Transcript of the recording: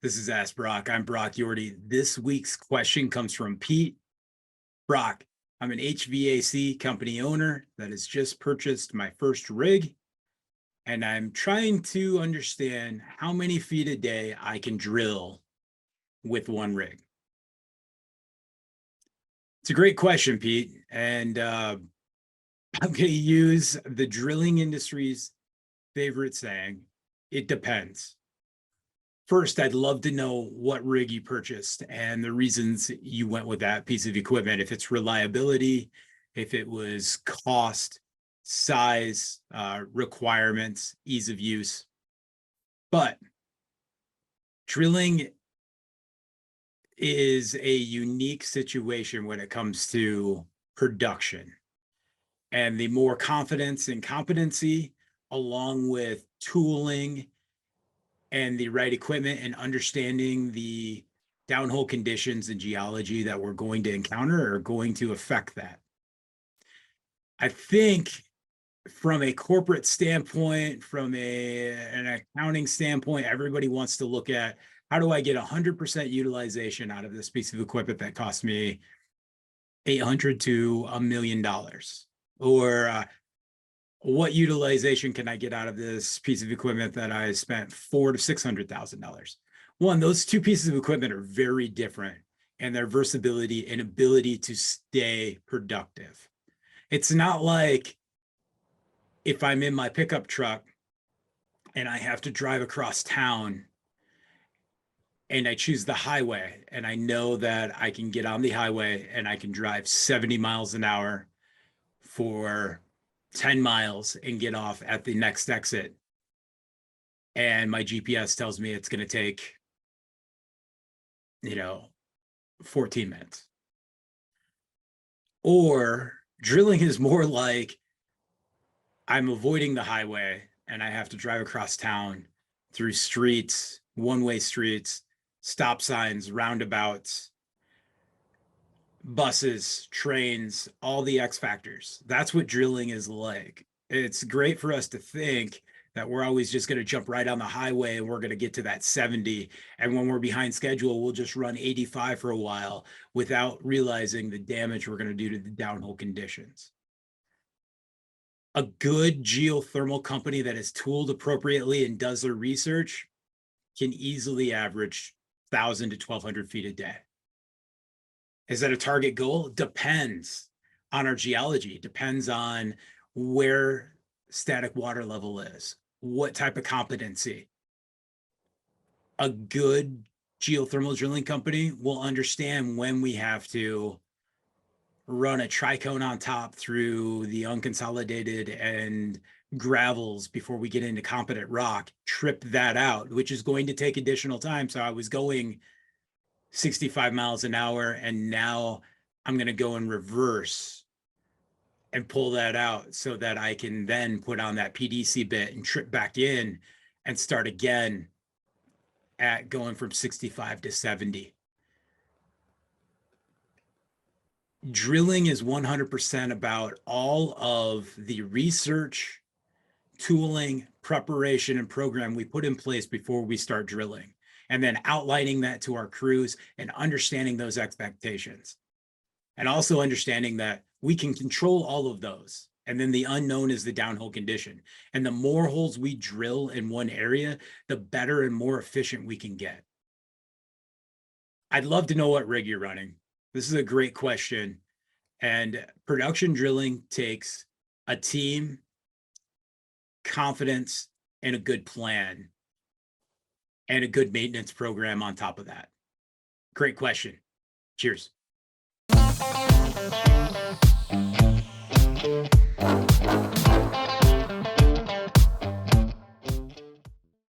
This is Ask Brock. I'm Brock Yorty. This week's question comes from Pete. Brock, I'm an HVAC company owner that has just purchased my first rig, and I'm trying to understand how many feet a day I can drill with one rig. It's a great question, Pete, and I'm going to use the drilling industry's favorite saying, it depends. First, I'd love to know what rig you purchased and the reasons you went with that piece of equipment. If it's reliability, if it was cost, size, requirements, ease of use. But drilling is a unique situation when it comes to production. And the more confidence and competency, along with tooling and the right equipment and understanding the downhole conditions and geology that we're going to encounter are going to affect that. I think from a corporate standpoint, from an accounting standpoint, everybody wants to look at how do I get 100% utilization out of this piece of equipment that cost me $800 to $1 million? Or what utilization can I get out of this piece of equipment that I spent $400,000 to $600,000? One, those two pieces of equipment are very different in their versatility and ability to stay productive. It's not like if I'm in my pickup truck and I have to drive across town and I choose the highway and I know that I can get on the highway and I can drive 70 miles an hour for 10 miles and get off at the next exit. And my GPS tells me it's going to take, 14 minutes. Or drilling is more like I'm avoiding the highway and I have to drive across town through streets, one-way streets, stop signs, roundabouts, buses, trains, all the X factors. That's what drilling is like. It's great for us to think that we're always just going to jump right on the highway and we're going to get to that 70. And when we're behind schedule, we'll just run 85 for a while without realizing the damage we're going to do to the downhole conditions. A good geothermal company that is tooled appropriately and does their research can easily average 1,000 to 1,200 feet a day. Is that a target goal? Depends on our geology, depends on where static water level is, what type of competency. A good geothermal drilling company will understand when we have to run a tricone on top through the unconsolidated and gravels before we get into competent rock, trip that out, which is going to take additional time. So I was going 65 miles an hour, and now I'm going to go in reverse and pull that out so that I can then put on that PDC bit and trip back in and start again at going from 65 to 70. Drilling is 100% about all of the research, tooling, preparation, and program we put in place before we start drilling, and then outlining that to our crews and understanding those expectations. And also understanding that we can control all of those. And then the unknown is the downhole condition. And the more holes we drill in one area, the better and more efficient we can get. I'd love to know what rig you're running. This is a great question. And production drilling takes a team, confidence, and a good plan, and a good maintenance program on top of that. Great question. Cheers.